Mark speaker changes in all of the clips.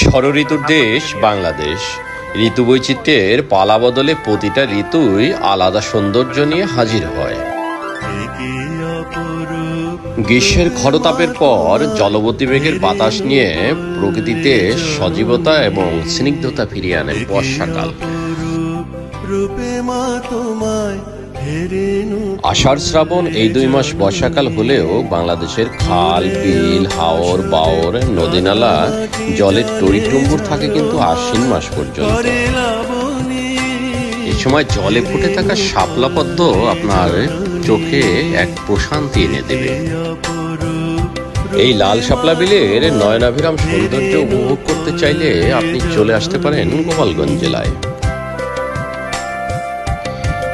Speaker 1: ষড়ঋতুর দেশ বাংলাদেশ। ঋতু বৈচিত্র্যের পালা বদলে প্রতিটা ঋতুই আলাদা সৌন্দর্য নিয়ে হাজির হয়। গ্রীষ্মের খরতাপের পর জলবতী মেঘের বাতাস নিয়ে প্রকৃতিতে সজীবতা এবং স্নিগ্ধতা ফিরিয়ে আনে বর্ষাকাল। আষাঢ় শ্রাবণ এই 2 মাস বর্ষাকাল হলেও বাংলাদেশের খাল, বিল, হাওর, বাওর, নদী নালা জলের টইটুম্বুর থাকে কিন্তু আশ্বিন মাস পর্যন্ত। এই সময় জলে ফুটে থাকা শাপলা পদ্ম আপনার চোখে এক প্রশান্তি এনে দেবে। এই লাল শাপলা বিলের নয়নাভিরাম সৌন্দর্য উপভোগ করতে চাইলে আপনি চলে আসতে পারেন গোপালগঞ্জ জেলায়।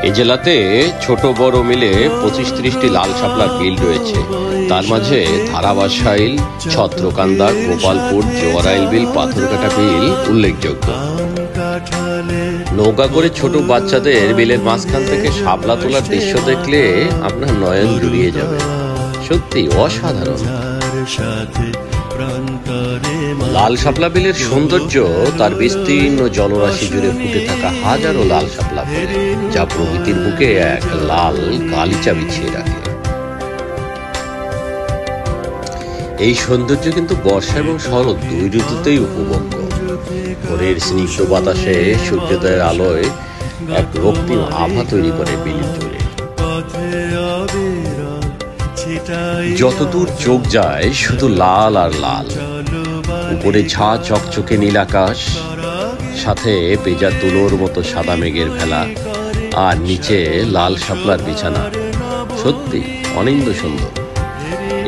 Speaker 1: এই জেলাতে ছোট বড় মিলে 25-30টি লাল শাপলার বিল রয়েছে। তার মাঝে ধারাবাসাইল, ছত্রকান্দা, গোপালপুর, জোয়ারাইল বিল, পাথরকাটা বিল উল্লেখযোগ্য। নৌকা করে ছোট বাচ্চাদের বিলের মাঝখান থেকে শাপলা তোলার দৃশ্য দেখলে আপনার নয়ন জুড়িয়ে যাবে। সত্যি অসাধারণ। লাল শাপলা বিলের সৌন্দর্য তার বিস্তীর্ণ জলরাশি জুড়ে ফুটে থাকা হাজারো লাল শাপলা ফুল, যা প্রকৃতির বুকে এক লাল গালিচা বিছিয়ে রাখে। এই সৌন্দর্য কিন্তু বর্ষা এবং শরৎ 2 ঋতুতেই উপভোগ্য। ভোরের স্নিগ্ধ বাতাসে সূর্যোদয়ের আলোয় এক রক্তিম আভা তৈরি করে বিল জুড়ে। যতদূর চোখ যায় শুধু লাল আর লাল। উপরে ঝা চকচকে নীল আকাশ, সাথে পেঁজা তুলোর মতো সাদা মেঘের ভেলা, আর নিচে লাল শাপলার বিছানা। সত্যি অনিন্দ সুন্দর।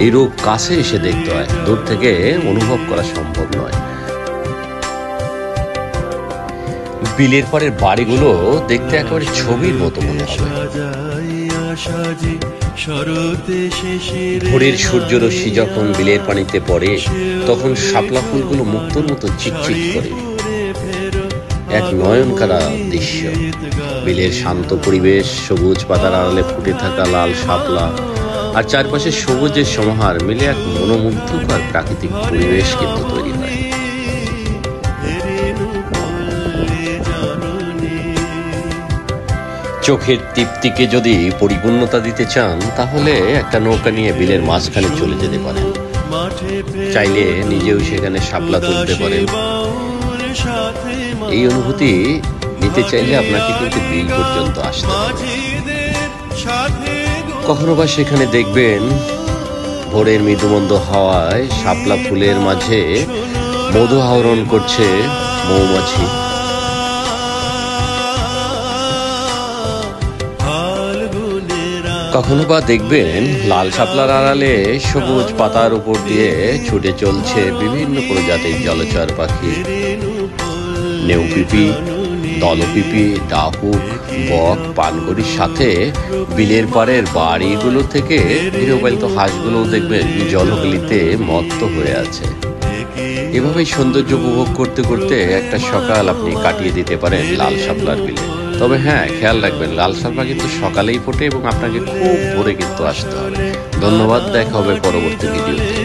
Speaker 1: এই রূপ কাছে এসে দেখতে হয়, দূর থেকে অনুভব করা সম্ভব নয়। বিলের পাড়ের বাড়িগুলো দেখতে একেবারে ছবির মতো মনে হবে। ভোরের সূর্যরশ্মি যখন বিলের পানিতে পড়ে, তখন শাপলা ফুলগুলো মুক্তোর মতো চিকচিক করে। এক নয়নকাড়া দৃশ্য। বিলের শান্ত পরিবেশ, সবুজ পাতার আড়ালে ফুটে থাকা লাল শাপলা আর চারপাশে সবুজের সমাহার মিলে এক মনোমুগ্ধকর প্রাকৃতিক পরিবেশ কিন্তু তৈরি হয়। চোখের তৃপ্তিকে যদি পরিপূর্ণতা দিতে চান, তাহলে একটা নৌকা নিয়ে বিলের মাঝখানে চলে যেতে পারেন। চাইলে নিজেও সেখানে শাপলা তুলতে পারেন। এই অনুভূতি নিতে চাইলে আপনাকে কিন্তু বিল পর্যন্ত আসতে হবে। কখনো বা সেখানে দেখবেন ভোরের মৃদুমন্দ হাওয়ায় শাপলা ফুলের মাঝে মধু আহরণ করছে মৌমাছি। কখনো বা দেখবেন লাল শাপলার আড়ালে সবুজ পাতার উপর দিয়ে ছুটে চলছে বিভিন্ন প্রজাতির জলচর পাখি। নেউপিপি, দলপিপি, ডাহুক, বক, পানকড়ির সাথে বিলের পাড়ের বাড়িগুলো থেকে গৃহপালিত হাঁসগুলো দেখবেন জলকেলিতে মত্ত হয়ে আছে। এভাবেই সৌন্দর্য উপভোগ করতে করতে একটা সকাল আপনি কাটিয়ে দিতে পারেন লাল শাপলার বিলে। তবে হ্যাঁ, খেয়াল রাখবেন লাল শাপলা কিন্তু সকালেই ফোটে এবং আপনাকে খুব ভোরে কিন্তু আসতে হবে। ধন্যবাদ, দেখা হবে পরবর্তী ভিডিওতে।